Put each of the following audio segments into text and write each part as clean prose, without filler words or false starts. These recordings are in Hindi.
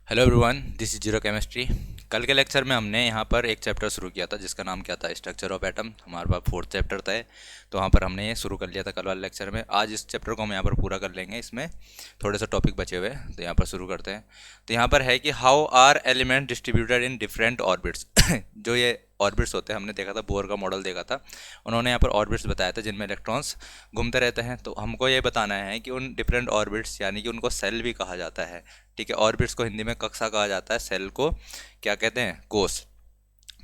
Hello everyone, this is zero chemistry. कल के लेक्चर में हमने यहाँ पर एक चैप्टर शुरू किया था जिसका नाम क्या था, स्ट्रक्चर ऑफ एटम। हमारे पास फोर्थ चैप्टर था, तो वहाँ पर हमने ये शुरू कर लिया था कल वाले लेक्चर में। आज इस चैप्टर को हम यहाँ पर पूरा कर लेंगे। इसमें थोड़े से टॉपिक बचे हुए हैं, तो यहाँ पर शुरू करते हैं। तो यहाँ पर है कि how are element distributed in different orbits. जो ये ऑर्बिट्स होते हैं, हमने देखा था, बोर का मॉडल देखा था। उन्होंने यहाँ पर ऑर्बिट्स बताया था जिनमें इलेक्ट्रॉन्स घूमते रहते हैं। तो हमको ये बताना है कि उन डिफरेंट ऑर्बिट्स, यानी कि उनको सेल भी कहा जाता है। ठीक है, ऑर्बिट्स को हिंदी में कक्षा कहा जाता है, सेल को क्या कहते हैं, कोष।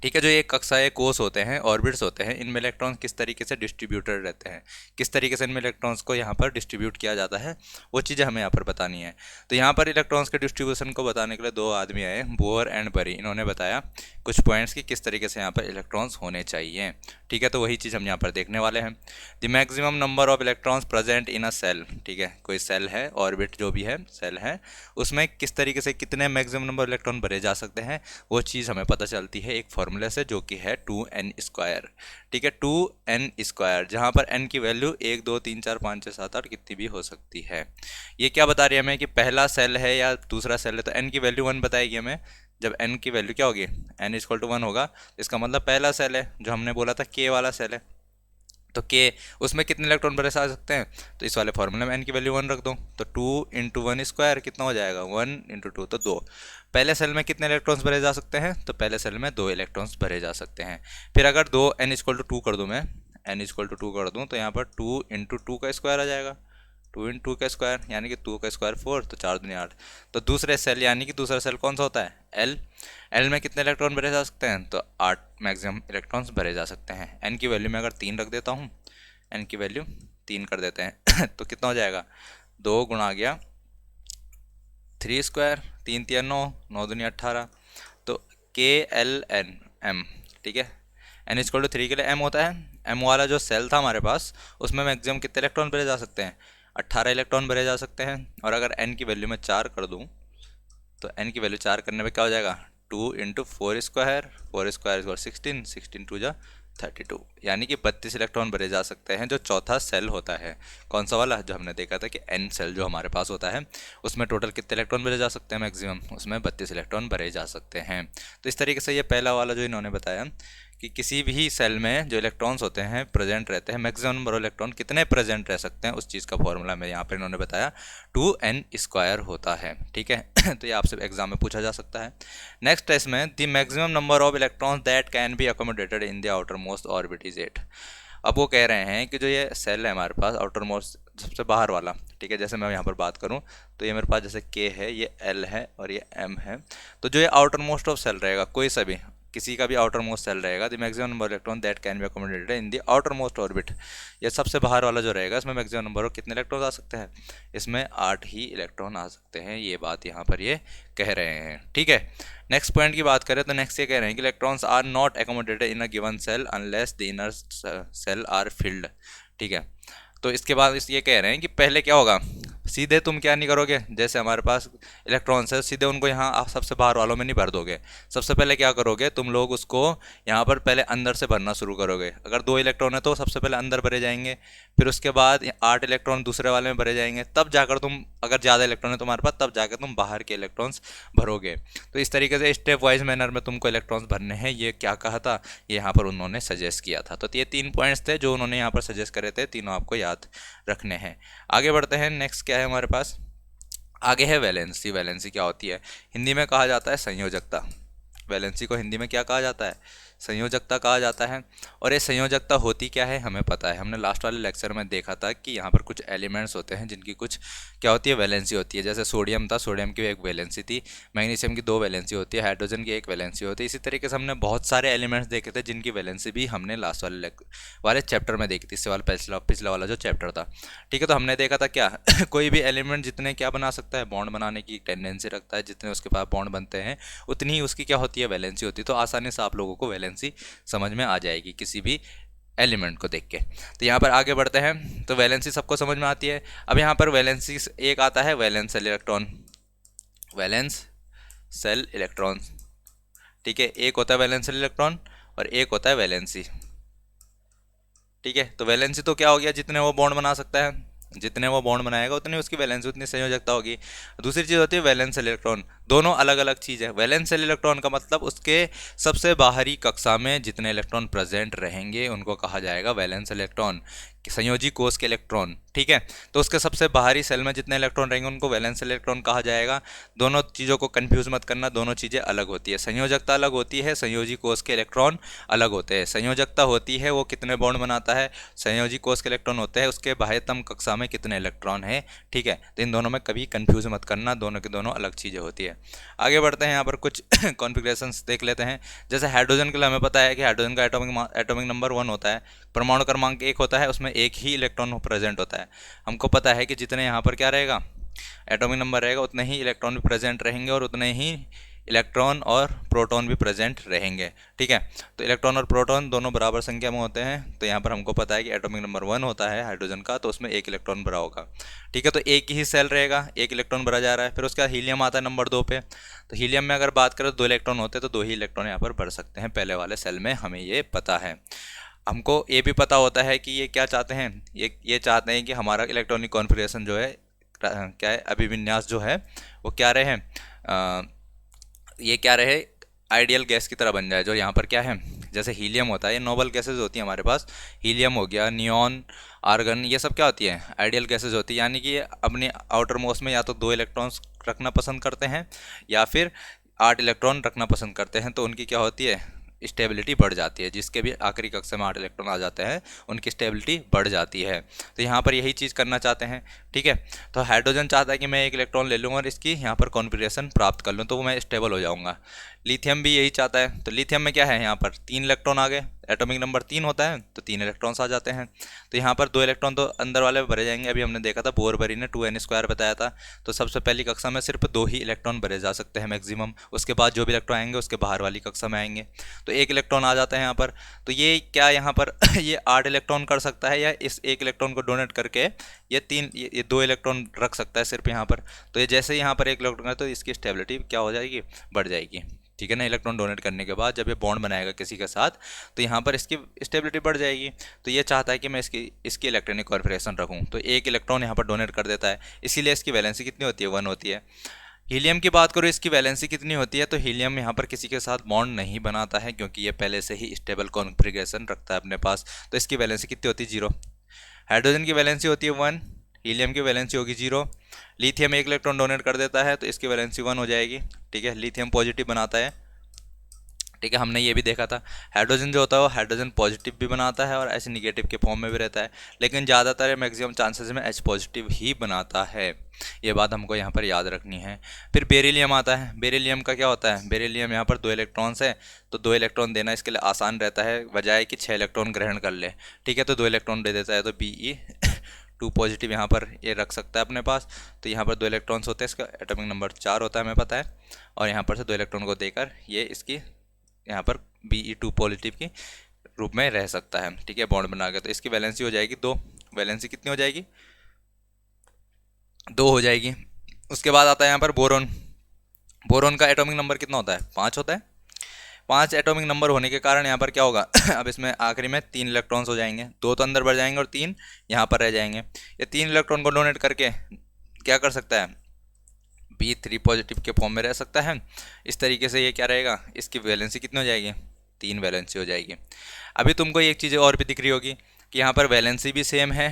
ठीक है, जो ये कक्षाएं कोष होते हैं, ऑर्बिट्स होते हैं, इनमें इलेक्ट्रॉन किस तरीके से डिस्ट्रीब्यूटेड रहते हैं, किस तरीके से इनमें इलेक्ट्रॉन्स को यहाँ पर डिस्ट्रीब्यूट किया जाता है, वो चीज़ें हमें यहाँ पर बतानी है। तो यहाँ पर इलेक्ट्रॉन्स के डिस्ट्रीब्यूशन को बताने के लिए दो आदमी आए, बोर एंड बरी। इन्होंने बताया कुछ पॉइंट्स की किस तरीके से यहाँ पर इलेक्ट्रॉन्स होने चाहिए। ठीक है, तो वही चीज़ हम यहाँ पर देखने वाले हैं। The maximum number of electrons present in a shell. ठीक है, कोई सेल है, ऑर्बिट जो भी है, सेल है, उसमें किस तरीके से कितने मैक्सिमम नंबर इलेक्ट्रॉन भरे जा सकते हैं, वो चीज़ हमें पता चलती है एक फॉर्मूले से, जो कि है 2n²। ठीक है, 2n², जहाँ पर n की वैल्यू 1 2 3 4 5 6 7 8 कितनी भी हो सकती है। ये क्या बता रही है हमें कि पहला सेल है या दूसरा सेल है, तो n की वैल्यू 1 बताएगी हमें। जब n की वैल्यू क्या होगी, n=1 होगा, इसका मतलब पहला सेल है, जो हमने बोला था k वाला सेल है। तो के उसमें कितने इलेक्ट्रॉन भरे जा सकते हैं, तो इस वाले फॉर्मूले में n की वैल्यू 1 रख दो, तो 2 × 1² कितना हो जाएगा, 1 × 2, तो 2। पहले सेल में कितने इलेक्ट्रॉन्स भरे जा सकते हैं, तो पहले सेल में 2 इलेक्ट्रॉन्स भरे जा सकते हैं। फिर अगर n=2 कर दूँ, मैं n=2 कर दूँ, तो यहाँ पर 2 × 2 का स्क्वायर आ जाएगा। 2 × 2 का स्क्वायर यानी कि 2 का स्क्वायर 4, तो 4 दूनी 8। तो दूसरे सेल, यानी कि दूसरा सेल कौन सा होता है, एल। एल में कितने इलेक्ट्रॉन भरे जा सकते हैं, तो 8 मैक्सिमम इलेक्ट्रॉन्स भरे जा सकते हैं। एन की वैल्यू में अगर 3 रख देता हूँ, एन की वैल्यू 3 कर देते हैं तो कितना हो जाएगा, 2 गुणा आ गया 3², 3 × 3 = 9, 9 दूनी 18। तो के एल एन एम। ठीक है, n=3 के लिए m होता है। m वाला जो सेल था हमारे पास, उसमें मैक्सिमम कितने इलेक्ट्रॉन भरे जा सकते हैं, 18 इलेक्ट्रॉन भरे जा सकते हैं। और अगर n की वैल्यू में 4 कर दूं, तो n की वैल्यू 4 करने पे क्या हो जाएगा, 2 × 4², 4² 16, 16 × 2 = 32, यानी कि 32 इलेक्ट्रॉन भरे जा सकते हैं, जो चौथा सेल होता है। कौन सा वाला, जो हमने देखा था कि n सेल जो हमारे पास होता है, उसमें टोटल कितने इलेक्ट्रॉन भरे जा सकते हैं, मैक्सिमम उसमें 32 इलेक्ट्रॉन भरे जा सकते हैं। तो इस तरीके से ये पहला वाला जो इन्होंने बताया कि किसी भी सेल में जो इलेक्ट्रॉन्स होते हैं, प्रेजेंट रहते हैं, मैक्सिमम नंबर ऑफ इलेक्ट्रॉन कितने प्रेजेंट रह सकते हैं, उस चीज़ का फॉर्मूला में यहाँ पर इन्होंने बताया 2n² होता है। ठीक है तो ये आपसे एग्जाम में पूछा जा सकता है। नेक्स्ट है इसमें, the maximum number of electrons that can be accommodated in the outer most orbit is 8। अब वो कह रहे हैं कि जो ये सेल है हमारे पास, आउटर मोस्ट सबसे बाहर वाला, ठीक है, जैसे मैं यहाँ पर बात करूँ, तो ये मेरे पास जैसे के है, ये एल है और ये एम है। तो जो ये आउटर मोस्ट ऑफ सेल रहेगा, कोई सा भी, किसी का भी आउटर मोस्ट सेल रहेगा, the maximum number electron that can be accommodated in the outer most orbit, ये सबसे बाहर वाला जो रहेगा, इसमें मैक्सिमम नंबर ऑफ कितने इलेक्ट्रॉन आ सकते हैं, इसमें 8 ही इलेक्ट्रॉन आ सकते हैं। ये बात यहाँ पर ये कह रहे हैं। ठीक है, नेक्स्ट पॉइंट की बात करें तो नेक्स्ट ये कह रहे हैं कि electrons are not accommodated in a given shell unless the inner shell are filled. ठीक है, तो इसके बाद ये कह रहे हैं कि पहले क्या होगा, सीधे तुम क्या नहीं करोगे, जैसे हमारे पास इलेक्ट्रॉन्स है, सीधे उनको यहाँ आप सबसे बाहर वालों में नहीं भर दोगे। सबसे पहले क्या करोगे तुम लोग, उसको यहाँ पर पहले अंदर से भरना शुरू करोगे। अगर 2 इलेक्ट्रॉन है तो सबसे पहले अंदर भरे जाएंगे, फिर उसके बाद 8 इलेक्ट्रॉन दूसरे वाले में भरे जाएंगे, तब जाकर तुम, अगर ज़्यादा इलेक्ट्रॉन है तुम्हारे पास, तब जाकर तुम बाहर के इलेक्ट्रॉन्स भरोगे। तो इस तरीके से स्टेप वाइज मैनर में तुमको इलेक्ट्रॉन्स भरने हैं। ये क्या कहा था, ये यहाँ पर उन्होंने सजेस्ट किया था। तो ये 3 पॉइंट्स थे जो उन्होंने यहाँ पर सजेस्ट करे थे, तीनों आपको याद रखने हैं। आगे बढ़ते हैं, नेक्स्ट क्या है हमारे पास, आगे है वैलेंसी। वैलेंसी क्या होती है, हिंदी में कहा जाता है संयोजकता। वैलेंसी को हिंदी में क्या कहा जाता है, संयोजकता कहा जाता है। और ये संयोजकता होती क्या है हमें पता है, हमने लास्ट वाले लेक्चर में देखा था कि यहाँ पर कुछ एलिमेंट्स होते हैं जिनकी कुछ क्या होती है, वैलेंसी होती है। जैसे सोडियम था, सोडियम की एक वैलेंसी थी, मैग्नीशियम की 2 वैलेंसी होती है, हाइड्रोजन की 1 वैलेंसी होती है। इसी तरीके से हमने बहुत सारे एलिमेंट्स देखे थे जिनकी वैलेंसी भी हमने लास्ट वाले चैप्टर में देखी थी, इससे वाला पिछला वाला जो चैप्टर था। ठीक है, तो हमने देखा था क्या कोई भी एलिमेंट जितने क्या बना सकता है, बॉन्ड बनाने की टेंडेंसी रखता है, जितने उसके पास बॉन्ड बनते हैं उतनी ही उसकी क्या होती है, वैलेंसी होती है। तो आसानी से आप लोगों को वैलेंसी समझ में आ जाएगी किसी भी एलिमेंट को देख के। तो यहाँ पर आगे बढ़ते हैं, तो वैलेंसी सबको समझ में आती है। अब यहाँ पर वैलेंसी एक आता है valence shell electron, valence shell electron. ठीक है, एक होता है वैलेंस सेल इलेक्ट्रॉन और एक होता है वैलेंसी। ठीक है, तो वैलेंसी तो क्या हो गया, जितने वो बॉन्ड बना सकता है, जितने वो बॉन्ड बनाएगा उतनी उसकी वैलेंसी, उतनी संयोजकता होगी। दूसरी चीज़ होती है वैलेंस सेल इलेक्ट्रॉन, दोनों अलग अलग चीज़ है। वैलेंस शेल इलेक्ट्रॉन का मतलब उसके सबसे बाहरी कक्षा में जितने इलेक्ट्रॉन प्रेजेंट रहेंगे उनको कहा जाएगा वैलेंस इलेक्ट्रॉन, संयोजी कोष के इलेक्ट्रॉन, ठीक है। तो उसके सबसे बाहरी सेल में जितने इलेक्ट्रॉन रहेंगे उनको वैलेंस इलेक्ट्रॉन कहा जाएगा। दोनों चीज़ों को कंफ्यूज मत करना, दोनों चीज़ें अलग होती है। संयोजकता अलग होती है, संयोजी कोष के इलेक्ट्रॉन अलग होते हैं। संयोजकता होती है वो कितने बॉन्ड बनाता है, संयोजी कोष के इलेक्ट्रॉन होते हैं उसके बाह्यतम कक्षा में कितने इलेक्ट्रॉन है, ठीक है। तो इन दोनों में कभी कंफ्यूज मत करना, दोनों की दोनों अलग चीज़ें होती है। आगे बढ़ते हैं, यहाँ पर कुछ कॉन्फ़िगरेशंस देख लेते हैं। जैसे हाइड्रोजन के लिए हमें पता है कि हाइड्रोजन का एटॉमिक नंबर 1 होता है, परमाणु क्रमांक 1 होता है, उसमें एक ही इलेक्ट्रॉन प्रेजेंट होता है। हमको पता है कि जितने यहाँ पर क्या रहेगा, एटॉमिक नंबर रहेगा, उतने ही इलेक्ट्रॉन भी प्रेजेंट रहेंगे और उतने ही इलेक्ट्रॉन और प्रोटॉन भी प्रेजेंट रहेंगे, ठीक है। तो इलेक्ट्रॉन और प्रोटॉन दोनों बराबर संख्या में होते हैं। तो यहाँ पर हमको पता है कि एटॉमिक नंबर 1 होता है हाइड्रोजन का, तो उसमें एक इलेक्ट्रॉन भरा होगा, ठीक है। तो एक ही सेल रहेगा, एक इलेक्ट्रॉन भरा जा रहा है। फिर उसके बाद हीलियम आता है नंबर 2 पे। तो हीलियम में अगर बात करें तो 2 इलेक्ट्रॉन होते हैं, तो 2 ही इलेक्ट्रॉन यहाँ पर भर सकते हैं पहले वाले सेल में, हमें ये पता है। हमको ये भी पता होता है कि ये क्या चाहते हैं, ये चाहते हैं कि हमारा इलेक्ट्रॉनिक कॉन्फ़िगरेशन जो है क्या है, अभिविन्यास जो है वो क्या रहे, ये क्या रहे, आइडियल गैस की तरह बन जाए। जो यहाँ पर क्या है, जैसे हीलियम होता है, ये नोबल गैसेज होती है हमारे पास, हीलियम हो गया, नियॉन, आर्गन, ये सब क्या होती है, आइडियल गैसेज होती है। यानी कि ये अपने आउटर मोस्ट में या तो 2 इलेक्ट्रॉन्स रखना पसंद करते हैं या फिर 8 इलेक्ट्रॉन रखना पसंद करते हैं। तो उनकी क्या होती है, स्टेबिलिटी बढ़ जाती है। जिसके भी आखिरी कक्षा में 8 इलेक्ट्रॉन आ जाते हैं उनकी स्टेबिलिटी बढ़ जाती है। तो यहाँ पर यही चीज़ करना चाहते हैं, ठीक है। तो हाइड्रोजन चाहता है कि मैं एक इलेक्ट्रॉन ले लूँ और इसकी यहाँ पर कॉन्फ़िगरेशन प्राप्त कर लूँ, तो वो मैं स्टेबल हो जाऊँगा। लिथियम भी यही चाहता है। तो लिथियम में क्या है, यहाँ पर 3 इलेक्ट्रॉन आ गए, एटॉमिक नंबर 3 होता है तो 3 इलेक्ट्रॉन्स आ जाते हैं। तो यहाँ पर 2 इलेक्ट्रॉन तो अंदर वाले भरे जाएंगे। अभी हमने देखा था बोरबरी ने 2n² बताया था। तो सबसे पहली कक्षा में सिर्फ 2 ही इलेक्ट्रॉन भरे जा सकते हैं मैक्सिमम। उसके बाद जो भी इलेक्ट्रॉन आएंगे उसके बाहर वाली कक्षा में आएंगे, तो 1 इलेक्ट्रॉन आ जाता है यहाँ पर। तो ये क्या यहाँ पर ये 8 इलेक्ट्रॉन कर सकता है, या इस 1 इलेक्ट्रॉन को डोनेट करके ये 2 इलेक्ट्रॉन रख सकता है सिर्फ यहाँ पर। तो ये जैसे यहाँ पर 1 इलेक्ट्रॉन है तो इसकी स्टेबिलिटी क्या हो जाएगी, बढ़ जाएगी, ठीक है ना। इलेक्ट्रॉन डोनेट करने के बाद जब ये बॉन्ड बनाएगा किसी के साथ तो यहाँ पर इसकी स्टेबिलिटी बढ़ जाएगी। तो ये चाहता है कि मैं इसकी इलेक्ट्रॉनिक कॉन्फ़िगरेशन रखूँ, तो 1 इलेक्ट्रॉन यहाँ पर डोनेट कर देता है। इसीलिए इसकी वैलेंसी कितनी होती है, 1 होती है। हीलियम की बात करो, इसकी वैलेंसी कितनी होती है, तो हीलियम यहाँ पर किसी के साथ बॉन्ड नहीं बनाता है क्योंकि ये पहले से ही स्टेबल कॉन्फ़िगरेशन रखता है अपने पास। तो इसकी वैलेंसी कितनी होती है, 0। हाइड्रोजन की वैलेंसी होती है 1, हीलियम की वैलेंसी होगी 0। लिथियम 1 इलेक्ट्रॉन डोनेट कर देता है तो इसकी वैलेंसी 1 हो जाएगी, ठीक है। लिथियम पॉजिटिव बनाता है, ठीक है, हमने ये भी देखा था। हाइड्रोजन जो होता है वो हाइड्रोजन पॉजिटिव भी बनाता है और एच निगेटिव के फॉर्म में भी रहता है, लेकिन ज़्यादातर मैक्सिमम चांसेस में एच पॉजिटिव ही बनाता है। ये बात हमको यहाँ पर याद रखनी है। फिर बेरिलियम आता है। बेरिलियम का क्या होता है, बेरिलियम यहाँ पर 2 इलेक्ट्रॉन्स है, तो 2 इलेक्ट्रॉन देना इसके लिए आसान रहता है बजाय कि 6 इलेक्ट्रॉन ग्रहण कर ले, ठीक है। तो 2 इलेक्ट्रॉन दे देता है, तो Be2 पॉजिटिव यहाँ पर ये रख सकता है अपने पास। तो यहाँ पर 2 इलेक्ट्रॉन्स होते हैं, इसका एटॉमिक नंबर 4 होता है हमें पता है, और यहाँ पर से 2 इलेक्ट्रॉन को देकर ये इसकी यहाँ पर Be2 पॉजिटिव की रूप में रह सकता है, ठीक है, बॉन्ड बना के। तो इसकी वैलेंसी हो जाएगी 2। वैलेंसी कितनी हो जाएगी, 2 हो जाएगी। उसके बाद आता है यहाँ पर बोरोन। बोरोन का एटॉमिक नंबर कितना होता है, 5 होता है। 5 एटॉमिक नंबर होने के कारण यहाँ पर क्या होगा अब इसमें आखिरी में 3 इलेक्ट्रॉन्स हो जाएंगे, 2 तो अंदर बढ़ जाएंगे और 3 यहाँ पर रह जाएंगे। ये 3 इलेक्ट्रॉन को डोनेट करके क्या कर सकता है, Be3 पॉजिटिव के फॉर्म में रह सकता है। इस तरीके से ये क्या रहेगा, इसकी वैलेंसी कितनी हो जाएगी, 3 वैलेंसी हो जाएगी। अभी तुमको एक चीज़ और भी दिख रही होगी कि यहाँ पर वैलेंसी भी सेम है,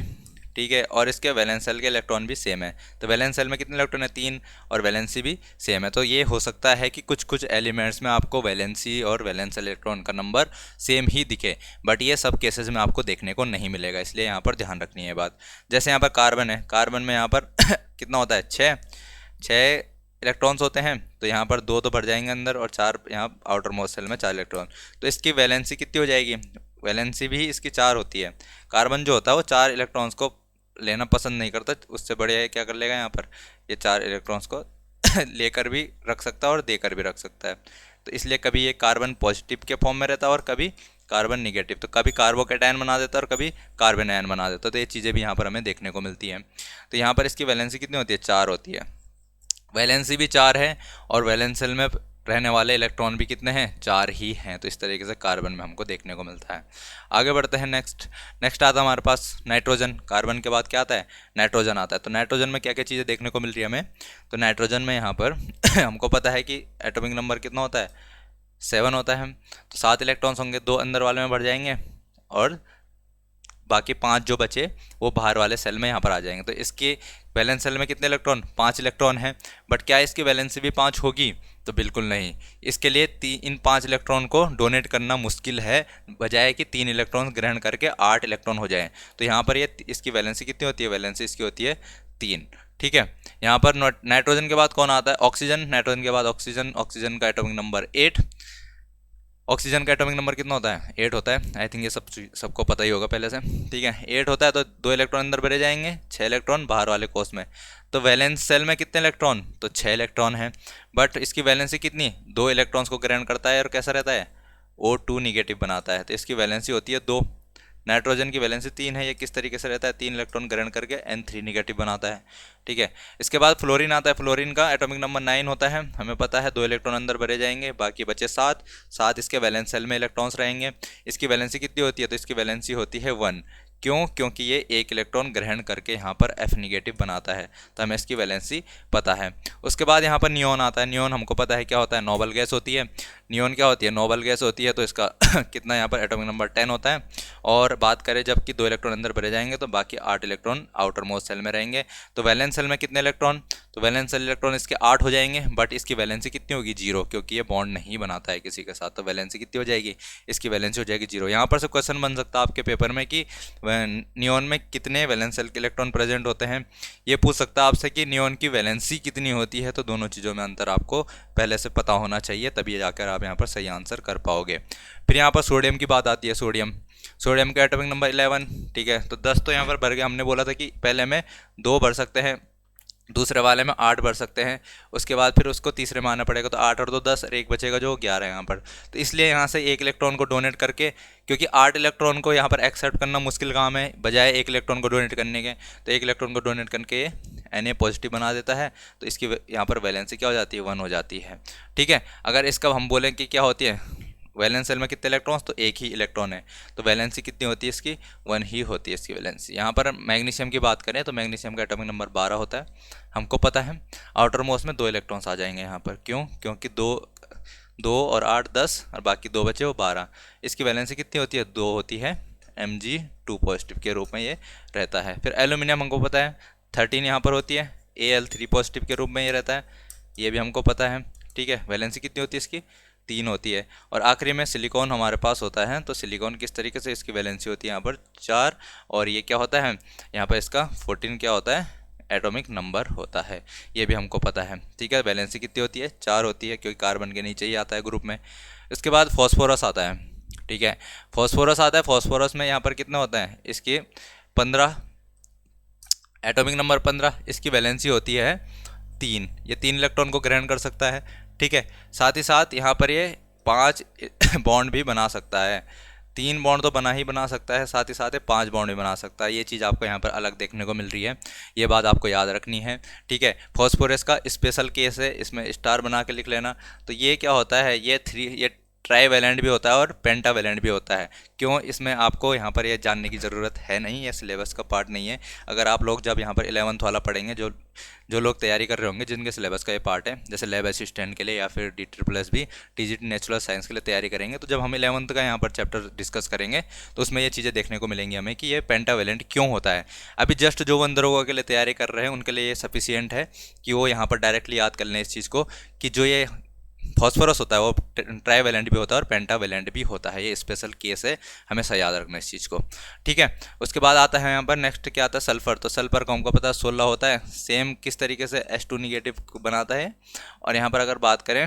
ठीक है, और इसके वैलेंस सेल के इलेक्ट्रॉन भी सेम है। तो वैलेंस सेल में कितने इलेक्ट्रॉन है, 3, और वैलेंसी भी सेम है। तो ये हो सकता है कि कुछ कुछ एलिमेंट्स में आपको वैलेंसी और वैलेंस इलेक्ट्रॉन का नंबर सेम ही दिखे, बट ये सब केसेस में आपको देखने को नहीं मिलेगा, इसलिए यहाँ पर ध्यान रखनी है बात। जैसे यहाँ पर कार्बन है, कार्बन में यहाँ पर कितना होता है, 6 इलेक्ट्रॉन्स होते हैं। तो यहाँ पर 2 तो भर जाएंगे अंदर और 4 यहाँ आउटर मोस्ट सेल में 4 इलेक्ट्रॉन। तो इसकी वैलेंसी कितनी हो जाएगी, वैलेंसी भी इसकी 4 होती है। कार्बन जो होता है वो 4 इलेक्ट्रॉन्स को लेना पसंद नहीं करता, उससे बढ़िया है क्या कर लेगा, यहाँ पर ये 4 इलेक्ट्रॉन्स को लेकर भी रख सकता है और देकर भी रख सकता है। तो इसलिए कभी ये कार्बन पॉजिटिव के फॉर्म में रहता है और कभी कार्बन निगेटिव, तो कभी कार्बोकैटायन बना देता है और कभी कार्बन आयन बना देता है। तो ये चीज़ें भी यहाँ पर हमें देखने को मिलती हैं। तो यहाँ पर इसकी वैलेंसी कितनी होती है, 4 होती है। वैलेंसी भी 4 है और वैलेंस सेल में रहने वाले इलेक्ट्रॉन भी कितने हैं, 4 ही हैं। तो इस तरीके से कार्बन में हमको देखने को मिलता है। आगे बढ़ते हैं। नेक्स्ट आता है हमारे पास नाइट्रोजन। कार्बन के बाद क्या आता है, नाइट्रोजन आता है। तो नाइट्रोजन में क्या क्या चीज़ें देखने को मिल रही है हमें। तो नाइट्रोजन में यहाँ पर हमको पता है कि एटॉमिक नंबर कितना होता है, 7 होता है। तो 7 इलेक्ट्रॉन्स होंगे, 2 अंदर वाले में भर जाएंगे और बाकी 5 जो बचे वो बाहर वाले सेल में यहाँ पर आ जाएंगे। तो इसके वैलेंस सेल में कितने इलेक्ट्रॉन, 5 इलेक्ट्रॉन हैं। बट क्या इसकी वैलेंसी भी 5 होगी, तो बिल्कुल नहीं। इसके लिए इन 5 इलेक्ट्रॉन को डोनेट करना मुश्किल है, बजाय कि 3 इलेक्ट्रॉन ग्रहण करके 8 इलेक्ट्रॉन हो जाए। तो यहाँ पर ये इसकी वैलेंसी कितनी होती है, वैलेंसी इसकी होती है 3। ठीक है। यहाँ पर नाइट्रोजन के बाद कौन आता है, ऑक्सीजन। नाइट्रोजन के बाद ऑक्सीजन। ऑक्सीजन का एटॉमिक नंबर 8। ऑक्सीजन का एटॉमिक नंबर कितना होता है, 8 होता है। आई थिंक ये सबको पता ही होगा पहले से। ठीक है, 8 होता है। तो 2 इलेक्ट्रॉन अंदर भरे जाएंगे, 6 इलेक्ट्रॉन बाहर वाले कोष में। तो वैलेंस सेल में कितने इलेक्ट्रॉन, तो 6 इलेक्ट्रॉन है। बट इसकी वैलेंसी कितनी, 2 इलेक्ट्रॉन्स को ग्रहण करता है और कैसा रहता है, O2 निगेटिव बनाता है। तो इसकी वैलेंसी होती है 2। नाइट्रोजन की वैलेंसी 3 है। ये किस तरीके से रहता है, 3 इलेक्ट्रॉन ग्रहण करके N3 निगेटिव बनाता है। ठीक है। इसके बाद फ्लोरीन आता है। फ्लोरीन का एटॉमिक नंबर 9 होता है। हमें पता है 2 इलेक्ट्रॉन अंदर भरे जाएंगे, बाकी बचे 7 इसके वैलेंस सेल में इलेक्ट्रॉन्स रहेंगे। इसकी वैलेंसी कितनी होती है, तो इसकी वैलेंसी होती है 1। क्यों, क्योंकि ये 1 इलेक्ट्रॉन ग्रहण करके यहाँ पर F निगेटिव बनाता है। तो हमें इसकी वैलेंसी पता है। उसके बाद यहाँ पर नियोन आता है। नियोन हमको पता है क्या होता है, नोबल गैस होती है। नियोन क्या होती है, नोबल गैस होती है। तो इसका कितना यहाँ पर एटॉमिक नंबर 10 होता है। और बात करें जबकि 2 इलेक्ट्रॉन अंदर भरे जाएंगे तो बाकी 8 इलेक्ट्रॉन आउटर मोस्ट सेल में रहेंगे। तो वैलेंस सेल में कितने इलेक्ट्रॉन, तो वैलेंस सेल इलेक्ट्रॉन इसके 8 हो जाएंगे। बट इसकी वैलेंसी कितनी होगी, 0, क्योंकि ये बॉन्ड नहीं बनाता है किसी के साथ। तो वैलेंसी कितनी हो जाएगी, इसकी वैलेंसी हो जाएगी 0। यहाँ पर से क्वेश्चन बन सकता है आपके पेपर में कि नियोन में कितने वैलेंस सेल के इलेक्ट्रॉन प्रेजेंट होते हैं। ये पूछ सकता है आपसे कि नियोन की वैलेंसी कितनी होती है। तो दोनों चीज़ों में अंतर आपको पहले से पता होना चाहिए, तभी जाकर आप यहाँ पर सही आंसर कर पाओगे। फिर यहाँ पर सोडियम की बात आती है। सोडियम का एटॉमिक नंबर 11। ठीक है। तो 10 तो यहाँ पर भर गया। हमने बोला था कि पहले में 2 भर सकते हैं, दूसरे वाले में 8 भर सकते हैं। उसके बाद फिर उसको तीसरे में आना पड़ेगा। तो 8 और 2 10 और एक बचेगा जो 11 यहाँ पर। तो इसलिए यहाँ से 1 इलेक्ट्रॉन को डोनेट करके, क्योंकि 8 इलेक्ट्रॉन को यहाँ पर एक्सेप्ट करना मुश्किल काम है बजाय 1 इलेक्ट्रॉन को डोनेट करने के। तो 1 इलेक्ट्रॉन को डोनेट करके ये Na पॉजिटिव बना देता है। तो इसकी यहाँ पर वैलेंसी क्या हो जाती है, 1 हो जाती है। ठीक है। अगर इसका हम बोलें कि क्या होती है, वैलेंस सेल में कितने इलेक्ट्रॉन्स, तो 1 ही इलेक्ट्रॉन है। तो वैलेंसी कितनी होती है इसकी, 1 ही होती है इसकी वैलेंसी। यहाँ पर मैग्नीशियम की बात करें तो मैग्नीशियम का एटॉमिक नंबर 12 होता है। हमको पता है आउटर मोस्ट में 2 इलेक्ट्रॉन्स आ जाएंगे यहाँ पर। क्यों, क्योंकि 2 और 8 10 और बाकी 2 बचे वो 12। इसकी वैलेंसी कितनी होती है, 2 होती है। Mg2 पॉजिटिव के रूप में ये रहता है। फिर एल्यूमिनियम हमको पता है 13 यहाँ पर होती है। Al3 पॉजिटिव के रूप में ये रहता है, ये भी हमको पता है। ठीक है। वैलेंसी कितनी होती है इसकी, 3 होती है। और आखिरी में सिलिकॉन हमारे पास होता है। तो सिलिकॉन किस तरीके से, इसकी वैलेंसी होती है यहाँ पर 4। और ये क्या होता है, यहाँ पर इसका 14 क्या होता है, एटॉमिक नंबर होता है। ये भी हमको पता है। ठीक है। वैलेंसी कितनी होती है, 4 होती है, क्योंकि कार्बन के नीचे ही आता है ग्रुप में। इसके बाद फॉस्फोरस आता है। ठीक है। फॉस्फोरस आता है। फॉस्फोरस में यहाँ पर कितना होता है, इसकी 15, एटॉमिक नंबर 15। इसकी वैलेंसी होती है 3। ये 3 इलेक्ट्रॉन को ग्रहण कर सकता है। ठीक है। साथ ही साथ यहाँ पर ये 5 बॉन्ड भी बना सकता है। 3 बॉन्ड तो बना सकता है, साथ ही साथ ये 5 बॉन्ड भी बना सकता है। ये चीज़ आपको यहाँ पर अलग देखने को मिल रही है, ये बात आपको याद रखनी है। ठीक है। फॉस्फोरस का स्पेशल केस है, इसमें स्टार बना के लिख लेना। तो ये क्या होता है, ये ट्राईवैलेंट भी होता है और पेंटावैलेंट भी होता है। क्यों, इसमें आपको यहाँ पर ये जानने की ज़रूरत है नहीं, ये सिलेबस का पार्ट नहीं है। अगर आप लोग जब यहाँ पर 11th वाला पढ़ेंगे, जो लोग तैयारी कर रहे होंगे जिनके सिलेबस का ये पार्ट है, जैसे लैब असिस्टेंट के लिए या फिर DSSS TGT नेचुरल साइंस के लिए तैयारी करेंगे, तो जब हम 11th का यहाँ पर चैप्टर डिस्कस करेंगे तो उसमें ये चीज़ें देखने को मिलेंगी हमें कि ये पेंटावैलेंट क्यों होता है। अभी जस्ट जो दरोगा के लिए तैयारी कर रहे हैं उनके लिए ये सफिशियंट है कि वो यहाँ पर डायरेक्टली याद कर लें इस चीज़ को, कि जो ये फॉस्फोरस होता है वो ट्राईवैलेंट भी होता है और पेंटावैलेंट भी होता है। ये स्पेशल केस है, हमेशा याद रखना इस चीज़ को। ठीक है। उसके बाद आता है यहाँ पर नेक्स्ट क्या आता है, सल्फर। तो सल्फर का हमको पता है 16 होता है। सेम किस तरीके से H2 निगेटिव बनाता है। और यहाँ पर अगर बात करें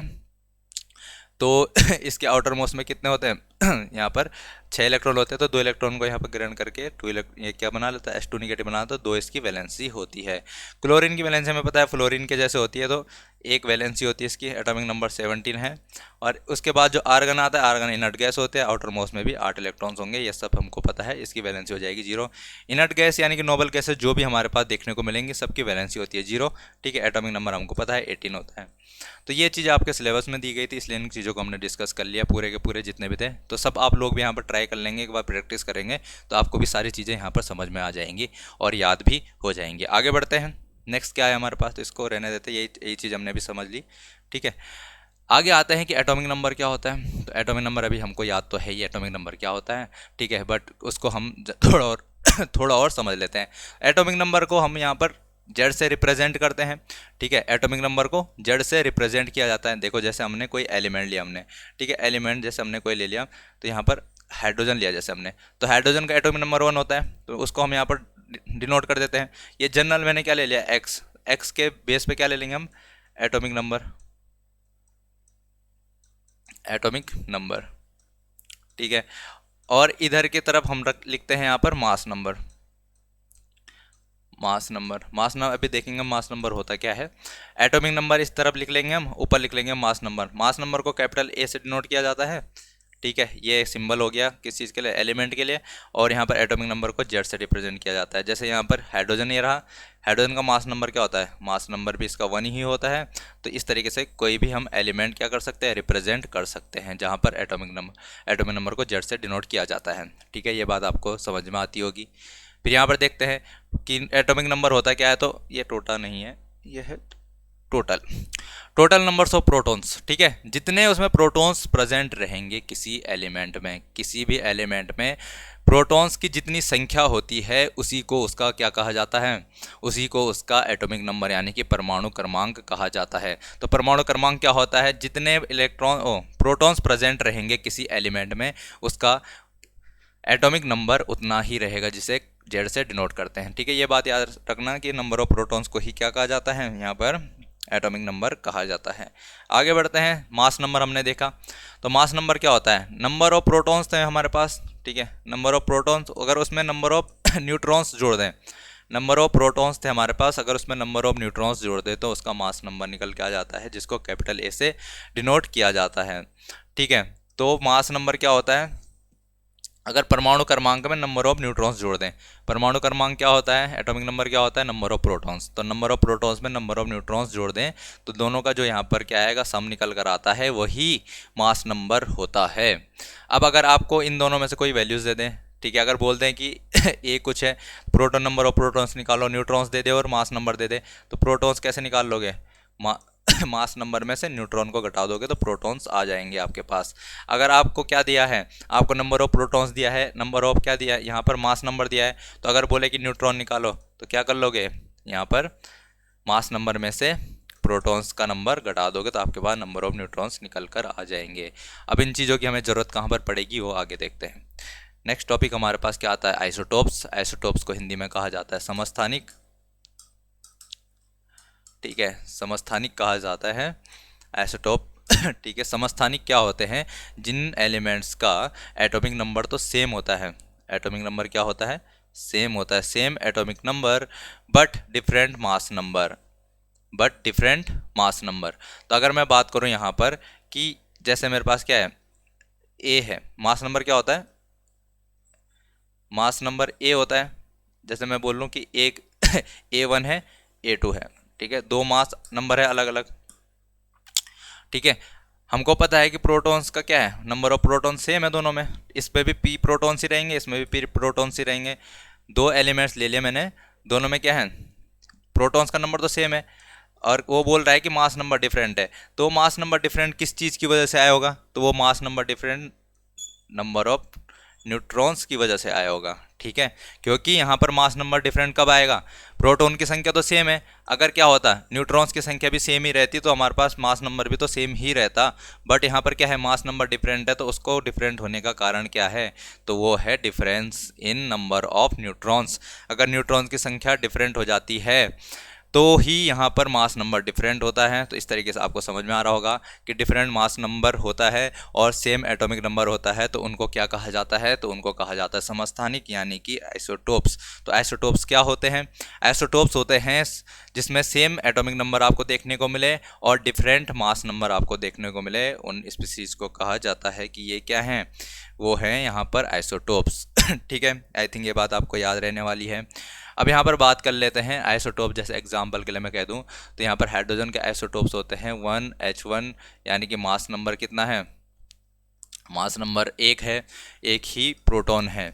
तो इसके आउटर मोस्ट में कितने होते हैं, यहाँ पर 6 इलेक्ट्रॉन होते हैं तो 2 इलेक्ट्रॉन को यहाँ पर ग्रहण करके ये क्या बना लेता है, H2 निगेटिव बना, तो 2 इसकी वैलेंसी होती है। क्लोरीन की वैलेंसी हमें पता है फ्लोरीन के जैसे होती है, तो एक वैलेंसी होती है इसकी, एटॉमिक नंबर 17 है। और उसके बाद जो आर्गन आता है, आर्गन इनर्ट गैस होते हैं, आउटर मोस्ट में भी 8 इलेक्ट्रॉन्स होंगे, ये सब हमको पता है। इसकी वैलेंसी हो जाएगी 0। इनर्ट गैस यानी कि नोबल गैसेस जो भी हमारे पास देखने को मिलेंगी सबकी वैलेंसी होती है 0, ठीक है। एटॉमिक नंबर हमको पता है 18 होता है। तो ये चीज़ आपके सिलेबस में दी गई थी, इसलिए इन चीज़ों को हमने डिस्कस कर लिया, पूरे के पूरे जितने भी थे। तो सब आप लोग भी यहाँ पर ट्राई कर लेंगे, एक बार प्रैक्टिस करेंगे तो आपको भी सारी चीज़ें यहाँ पर समझ में आ जाएंगी और याद भी हो जाएंगी। आगे बढ़ते हैं, नेक्स्ट क्या है हमारे पास, तो इसको रहने देते, यही चीज़ हमने भी समझ ली, ठीक है। आगे आते हैं कि एटॉमिक नंबर क्या होता है। तो एटॉमिक नंबर अभी हमको याद तो है ही एटॉमिक नंबर क्या होता है, ठीक है, बट उसको हम थोड़ा और समझ लेते हैं। एटॉमिक नंबर को हम यहाँ पर जेड से रिप्रेजेंट करते हैं, ठीक है। एटॉमिक नंबर को जेड से रिप्रेजेंट किया जाता है। देखो जैसे हमने कोई एलिमेंट लिया हमने, ठीक है, एलिमेंट जैसे हमने कोई ले लिया, तो यहाँ पर हाइड्रोजन लिया जैसे हमने, तो हाइड्रोजन का एटॉमिक नंबर 1 होता है, तो उसको हम यहाँ पर डिनोट कर देते हैं। ये जनरल मैंने क्या ले लिया, एक्स, एक्स के बेस पे क्या ले लेंगे हम, एटॉमिक नंबर, एटॉमिक नंबर, ठीक है। और इधर की तरफ हम लिखते हैं यहाँ पर mass number, mass number, mass number अभी देखेंगे मास नंबर होता क्या है। एटॉमिक नंबर इस तरफ लिख लेंगे हम, ऊपर लिख लेंगे मास नंबर। मास नंबर को कैपिटल ए से डिनोट किया जाता है, ठीक है। ये सिंबल हो गया किस चीज़ के लिए, एलिमेंट के लिए। और यहाँ पर एटॉमिक नंबर को जेड से रिप्रेजेंट किया जाता है। जैसे यहाँ पर हाइड्रोजन ये रहा, हाइड्रोजन का मास नंबर क्या होता है, मास नंबर भी इसका 1 ही होता है। तो इस तरीके से कोई भी हम एलिमेंट क्या कर सकते हैं, रिप्रेजेंट कर सकते हैं, जहाँ पर एटॉमिक नंबर को जेड से डिनोट किया जाता है, ठीक है। ये बात आपको समझ में आती होगी। फिर यहाँ पर देखते हैं कि एटॉमिक नंबर होता क्या है, तो ये टोटल नहीं है, ये है टोटल नंबर्स ऑफ प्रोटॉन्स, ठीक है। जितने उसमें प्रोटॉन्स प्रेजेंट रहेंगे किसी एलिमेंट में, किसी भी एलिमेंट में प्रोटॉन्स की जितनी संख्या होती है उसी को उसका क्या कहा जाता है, उसी को उसका एटॉमिक नंबर यानी कि परमाणु क्रमांक कहा जाता है। तो परमाणु क्रमांक क्या होता है, जितने प्रोटॉन्स प्रेजेंट रहेंगे किसी एलिमेंट में उसका एटॉमिक नंबर उतना ही रहेगा, जिसे जेड से डिनोट करते हैं, ठीक है। ये बात याद रखना कि नंबर ऑफ प्रोटॉन्स को ही क्या कहा जाता है, यहाँ पर एटॉमिक नंबर कहा जाता है। आगे बढ़ते हैं, मास नंबर हमने देखा। तो मास नंबर क्या होता है, नंबर ऑफ प्रोटॉन्स थे हमारे पास, ठीक है। नंबर ऑफ प्रोटॉन्स, अगर उसमें नंबर ऑफ न्यूट्रॉन्स जोड़ दें, नंबर ऑफ प्रोटॉन्स थे हमारे पास, अगर उसमें नंबर ऑफ न्यूट्रॉन्स जोड़ दें तो उसका मास नंबर निकल के आ जाता है, जिसको कैपिटल ए से डिनोट किया जाता है, ठीक है। तो मास नंबर क्या होता है, अगर परमाणु क्रमांक में नंबर ऑफ न्यूट्रॉन्स जोड़ दें, परमाणु क्रमांक क्या होता है, एटॉमिक नंबर क्या होता है, नंबर ऑफ प्रोटॉन्स, तो नंबर ऑफ प्रोटॉन्स में नंबर ऑफ न्यूट्रॉन्स जोड़ दें तो दोनों का जो यहाँ पर क्या आएगा, सम निकल कर आता है, वही मास नंबर होता है। अब अगर आपको इन दोनों में से कोई वैल्यूज़ दे दें, ठीक है, अगर बोल दें कि ए कुछ है, प्रोटॉन नंबर ऑफ प्रोटॉन्स निकालो, न्यूट्रॉन्स दे दे और मास नंबर दे दे, तो प्रोटॉन्स कैसे निकाल लोगे, मास नंबर में से न्यूट्रॉन को घटा दोगे तो प्रोटॉन्स आ जाएंगे आपके पास। अगर आपको क्या दिया है, आपको नंबर ऑफ प्रोटॉन्स दिया है, नंबर ऑफ क्या दिया है, यहाँ पर मास नंबर दिया है, तो अगर बोले कि न्यूट्रॉन निकालो तो क्या कर लोगे, यहाँ पर मास नंबर में से प्रोटॉन्स का नंबर घटा दोगे तो आपके पास नंबर ऑफ न्यूट्रॉन्स निकल कर आ जाएंगे। अब इन चीज़ों की हमें ज़रूरत कहाँ पर पड़ेगी वो आगे देखते हैं। नेक्स्ट टॉपिक हमारे पास क्या आता है, आइसोटोप्स। आइसोटोप्स को हिंदी में कहा जाता है समस्थानिक, ठीक है, समस्थानिक कहा जाता है आइसोटोप, ठीक है। समस्थानिक क्या होते हैं, जिन एलिमेंट्स का एटॉमिक नंबर तो सेम होता है, एटॉमिक नंबर क्या होता है, सेम होता है, same atomic number but different mass number, but different mass number. तो अगर मैं बात करूं यहाँ पर कि जैसे मेरे पास क्या है, ए है, मास नंबर क्या होता है, मास नंबर ए होता है। जैसे मैं बोल लूँ कि एक A1 है, A2 है, ठीक है, दो मास नंबर है अलग अलग, ठीक है। हमको पता है कि प्रोटॉन्स का क्या है, नंबर ऑफ प्रोटॉन सेम है दोनों में, इस पे भी पी प्रोटॉन्स ही रहेंगे, इसमें भी पी प्रोटॉन्स ही रहेंगे। दो एलिमेंट्स ले लिए मैंने, दोनों में क्या है, प्रोटॉन्स का नंबर तो सेम है, और वो बोल रहा है कि मास नंबर डिफरेंट है। तो मास नंबर डिफरेंट किस चीज़ की वजह से आया होगा, तो वो mass number different number of neutrons की वजह से आया होगा, ठीक है। क्योंकि यहाँ पर मास नंबर डिफरेंट कब आएगा, प्रोटॉन की संख्या तो सेम है, अगर क्या होता न्यूट्रॉन्स की संख्या भी सेम ही रहती तो हमारे पास मास नंबर भी तो सेम ही रहता। बट यहाँ पर क्या है, मास नंबर डिफरेंट है, तो उसको डिफरेंट होने का कारण क्या है, तो वो है difference in number of neutrons. अगर न्यूट्रॉन्स की संख्या डिफरेंट हो जाती है तो ही यहाँ पर मास नंबर डिफरेंट होता है। तो इस तरीके से आपको समझ में आ रहा होगा कि डिफरेंट मास नंबर होता है और सेम एटॉमिक नंबर होता है तो उनको क्या कहा जाता है, तो उनको कहा जाता है समस्थानिक यानी कि आइसोटोप्स। तो आइसोटोप्स क्या होते हैं? आइसोटोप्स होते हैं जिसमें सेम एटॉमिक नंबर आपको देखने को मिले और डिफरेंट मास नंबर आपको देखने को मिले, उन स्पीसीज को कहा जाता है कि ये क्या हैं, वो हैं यहाँ पर आइसोटोप्स। ठीक है, आई थिंक ये बात आपको याद रहने वाली है। अब यहाँ पर बात कर लेते हैं आइसोटोप। जैसे एग्जांपल के लिए मैं कह दूँ तो यहाँ पर हाइड्रोजन के आइसोटोप्स होते हैं 1H1, यानी कि मास नंबर कितना है, मास नंबर 1 है, एक ही प्रोटॉन है।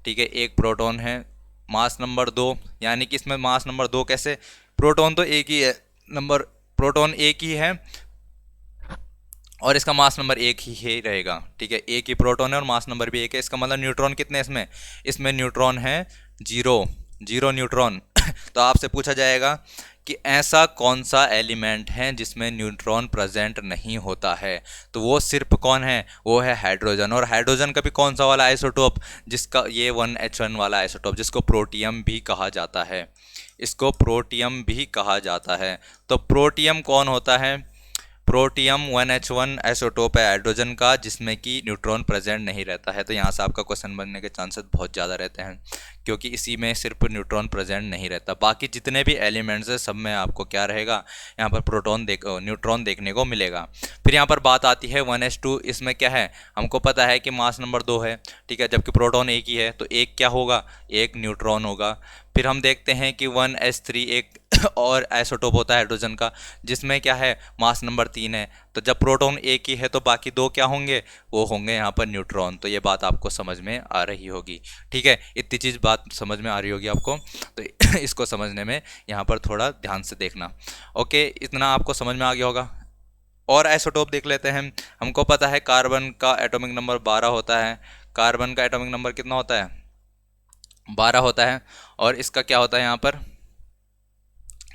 ठीक है, एक प्रोटॉन है। मास नंबर 2, यानी कि इसमें मास नंबर 2 कैसे, प्रोटॉन तो एक ही है, नंबर प्रोटॉन एक ही है और इसका मास नंबर एक ही रहेगा। ठीक है, एक ही प्रोटॉन है और मास नंबर भी एक है। इसका मतलब न्यूट्रॉन कितने हैं इसमें, इसमें न्यूट्रॉन है 0 न्यूट्रॉन। तो आपसे पूछा जाएगा कि ऐसा कौन सा एलिमेंट है जिसमें न्यूट्रॉन प्रेजेंट नहीं होता है, तो वो सिर्फ कौन है, वो है हाइड्रोजन। और हाइड्रोजन का भी कौन सा वाला आइसोटोप, जिसका ये 1H1 वाला आइसोटोप, जिसको प्रोटियम भी कहा जाता है, इसको प्रोटियम भी कहा जाता है। तो प्रोटियम कौन होता है, प्रोटियम 1H1 आइसोटोप है हाइड्रोजन का, जिसमें कि न्यूट्रॉन प्रेजेंट नहीं रहता है। तो यहाँ से आपका क्वेश्चन बनने के चांसेस बहुत ज़्यादा रहते हैं, क्योंकि इसी में सिर्फ न्यूट्रॉन प्रेजेंट नहीं रहता। बाकी जितने भी एलिमेंट्स हैं सब में आपको क्या रहेगा, यहाँ पर न्यूट्रॉन देखने को मिलेगा। फिर यहाँ पर बात आती है 1H2। इसमें क्या है, हमको पता है कि मास नंबर 2 है, ठीक है, जबकि प्रोटॉन एक ही है, तो एक क्या होगा, एक न्यूट्रॉन होगा। फिर हम देखते हैं कि 1H3 एक और आइसोटोप होता है हाइड्रोजन का, जिसमें क्या है, मास नंबर 3 है। तो जब प्रोटॉन एक ही है तो बाकी दो क्या होंगे, वो होंगे यहाँ पर न्यूट्रॉन। तो ये बात आपको समझ में आ रही होगी। ठीक है, इतनी चीज़ बात समझ में आ रही होगी आपको, तो इसको समझने में यहाँ पर थोड़ा ध्यान से देखना। ओके, इतना आपको समझ में आ गया होगा। और आइसोटोप देख लेते हैं। हमको पता है कार्बन का एटॉमिक नंबर 12 होता है। कार्बन का एटॉमिक नंबर कितना होता है, 12 होता है। और इसका क्या होता है, यहाँ पर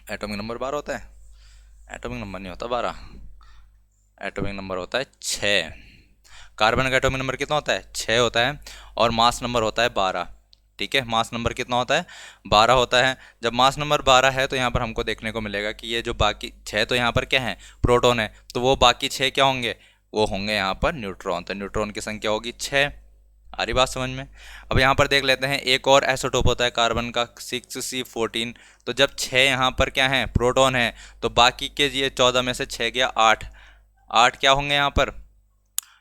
एटॉमिक नंबर 12 होता है, एटॉमिक नंबर नहीं होता 12, एटॉमिक नंबर होता है 6। कार्बन का एटॉमिक नंबर कितना होता है, 6 होता है और मास नंबर होता है 12। ठीक है, मास नंबर कितना होता है, 12 होता है। जब मास नंबर 12 है तो यहाँ पर हमको देखने को मिलेगा कि ये जो बाकी 6 तो यहाँ पर क्या है, प्रोटॉन है, तो वो बाकी 6 क्या होंगे, वो होंगे यहाँ पर न्यूट्रॉन। तो न्यूट्रॉन की संख्या होगी 6। आ रही बात समझ में। अब यहाँ पर देख लेते हैं एक और आइसोटोप होता है कार्बन का 6C14। तो जब 6 यहाँ पर क्या है, प्रोटॉन है, तो बाकी के ये 14 में से 6 गया 8, 8 क्या होंगे यहाँ पर,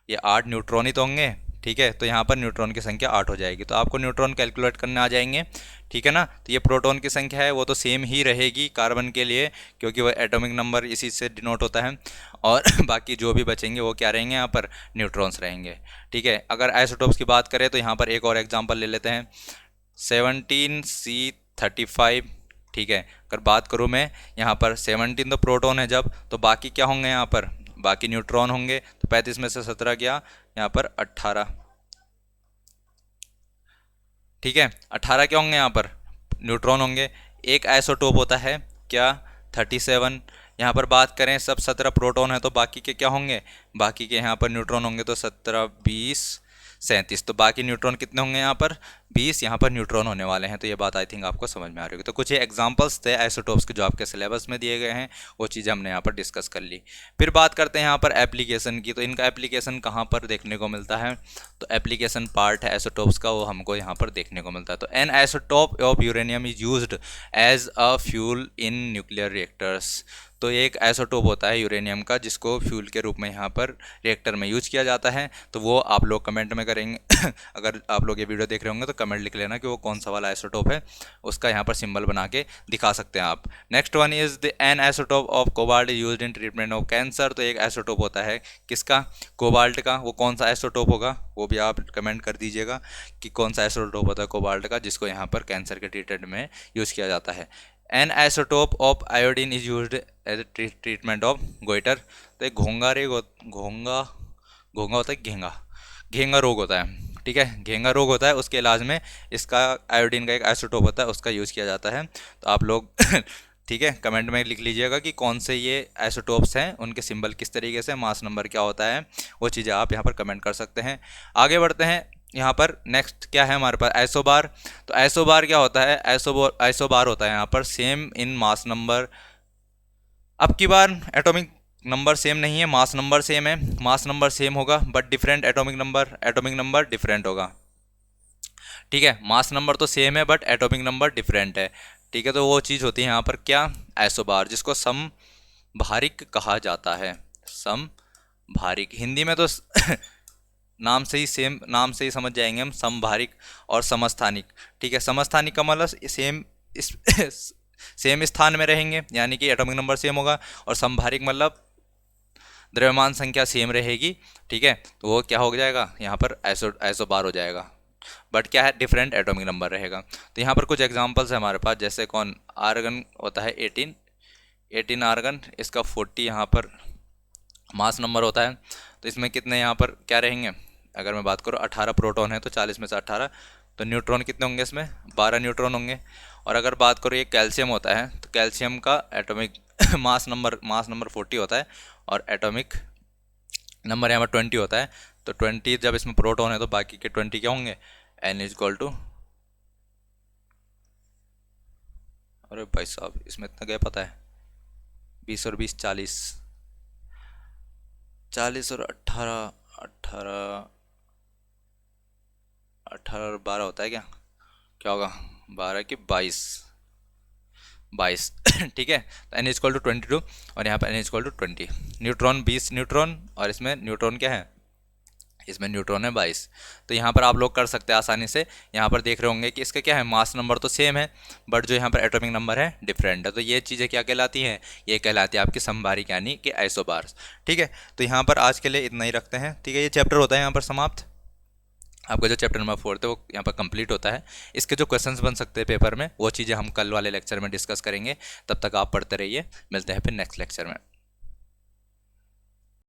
ये 8 न्यूट्रॉन ही तो होंगे। ठीक है, तो यहाँ पर न्यूट्रॉन की संख्या 8 हो जाएगी। तो आपको न्यूट्रॉन कैलकुलेट करने आ जाएंगे। ठीक है ना, तो ये प्रोटॉन की संख्या है वो तो सेम ही रहेगी कार्बन के लिए, क्योंकि वो एटॉमिक नंबर इसी से डिनोट होता है। और बाकी जो भी बचेंगे वो क्या रहेंगे, यहाँ पर न्यूट्रॉन्स रहेंगे। ठीक है, अगर आइसोटोप्स की बात करें तो यहाँ पर एक और एग्जाम्पल ले लेते हैं, 17C35। ठीक है, अगर बात करूँ मैं, यहाँ पर 17 तो प्रोटॉन है जब, तो बाकी क्या होंगे, यहाँ पर बाकी न्यूट्रॉन होंगे। तो 35 में से 17 गया, यहाँ पर 18। ठीक है, 18 क्या होंगे, यहाँ पर न्यूट्रॉन होंगे। एक आइसोटोप होता है क्या, 37। यहाँ पर बात करें सब 17 प्रोटॉन है तो बाकी के क्या होंगे, बाकी के यहाँ पर न्यूट्रॉन होंगे। तो 17, 20, 37, तो बाकी न्यूट्रॉन कितने होंगे, यहाँ पर 20 यहाँ पर न्यूट्रॉन होने वाले हैं। तो ये बात आई थिंक आपको समझ में आ रही होगी। तो कुछ ये एग्जांपल्स थे आइसोटोप्स के जो आपके सिलेबस में दिए गए हैं, वो चीज़ें हमने यहाँ पर डिस्कस कर ली। फिर बात करते हैं यहाँ पर एप्लीकेशन की। तो इनका एप्लीकेशन कहाँ पर देखने को मिलता है, तो एप्लीकेशन पार्ट है आइसोटोप्स का, वो हमको यहाँ पर देखने को मिलता है। तो an isotope of uranium is used as a fuel in nuclear reactors. तो ये एक आइसोटोप होता है यूरेनियम का, जिसको फ्यूल के रूप में यहाँ पर रिएक्टर में यूज किया जाता है। तो वो आप लोग कमेंट में करेंगे अगर आप लोग ये वीडियो देख रहे होंगे तो कमेंट लिख लेना कि वो कौन सा वाला आइसोटोप है, उसका यहाँ पर सिंबल बना के दिखा सकते हैं आप। Next one is the N isotope of cobalt used in treatment of cancer. तो एक आइसोटोप होता है किसका, कोबाल्ट का। वो कौन सा आइसोटोप होगा, वो भी आप कमेंट कर दीजिएगा कि कौन सा आइसोटोप होता है कोबाल्ट का, जिसको यहाँ पर कैंसर के ट्रीटमेंट में यूज़ किया जाता है। An isotope of iodine is used as treatment of goitre. तो एक घोंगा होता है, घेंगा रोग होता है। ठीक है, घेंगा रोग होता है, उसके इलाज में इसका आयोडीन का एक आइसोटोप होता है, उसका यूज़ किया जाता है। तो आप लोग ठीक है, कमेंट में लिख लीजिएगा कि कौन से ये आइसोटोप्स हैं, उनके सिंबल किस तरीके से, मास नंबर क्या होता है, वो चीज़ें आप यहाँ पर कमेंट कर सकते हैं। आगे बढ़ते हैं। यहाँ पर नेक्स्ट क्या है हमारे पास, आइसोबार। तो आइसोबार क्या होता है, आइसोबार होता है यहाँ पर सेम इन मास नंबर। अब की बार एटॉमिक नंबर सेम नहीं है, मास नंबर सेम है। मास नंबर सेम होगा but different atomic number different होगा। ठीक है, मास नंबर तो सेम है बट एटॉमिक नंबर डिफरेंट है। ठीक है, तो वो चीज़ होती है यहाँ पर क्या, आइसोबार, जिसको समभारिक कहा जाता है। समभारिक हिंदी में तो नाम से ही समझ जाएंगे हम, समभारिक और समस्थानिक। ठीक है, समस्थानिक का मतलब सेम सेम स्थान में रहेंगे, यानी कि एटॉमिक नंबर सेम होगा, और समभारिक मतलब द्रव्यमान संख्या सेम रहेगी। ठीक है, तो वो क्या हो जाएगा यहाँ पर, आइसोबार हो जाएगा, बट क्या है, डिफरेंट एटॉमिक नंबर रहेगा। तो यहाँ पर कुछ एग्जांपल्स है हमारे पास, जैसे कौन, आर्गन होता है 18 आर्गन, इसका 40 यहाँ पर मास नंबर होता है। तो इसमें कितने यहाँ पर क्या रहेंगे, अगर मैं बात करूँ 18 प्रोटॉन है तो 40 में से 18, तो न्यूट्रॉन कितने होंगे इसमें, 12 न्यूट्रॉन होंगे। और अगर बात करूँ ये कैल्शियम होता है, तो कैल्शियम का एटॉमिक मास नंबर 40 होता है, और एटॉमिक नंबर यहाँ पर 20 होता है। तो 20 जब इसमें प्रोटॉन है तो बाकी के 20 क्या होंगे, n इज इक्वल टू, अरे भाई साहब इसमें इतना क्या पता है, 20 और 20 40, 40 और 18 18 18 और 12 होता है क्या, क्या होगा, 12 की 22 22 ठीक है, तो n इक्वल टू 22, और यहाँ पर n equal to 20, neutron 20 neutron, और इसमें न्यूट्रॉन क्या है, इसमें न्यूट्रॉन है 22। तो यहाँ पर आप लोग कर सकते हैं आसानी से, यहाँ पर देख रहे होंगे कि इसका क्या है, मास नंबर तो सेम है बट जो यहाँ पर एटॉमिक नंबर है डिफरेंट है। तो ये चीज़ें क्या कहलाती हैं, ये कहलाती है आपकी समभारिक यानी कि आइसोबार्स। ठीक है, तो यहाँ पर आज के लिए इतना ही रखते हैं। ठीक है, ये चैप्टर होता है यहाँ पर समाप्त। आपका जो चैप्टर नंबर 4 है वो यहाँ पर कंप्लीट होता है। इसके जो क्वेश्चंस बन सकते हैं पेपर में, वो चीज़ें हम कल वाले लेक्चर में डिस्कस करेंगे। तब तक आप पढ़ते रहिए, मिलते हैं फिर नेक्स्ट लेक्चर में।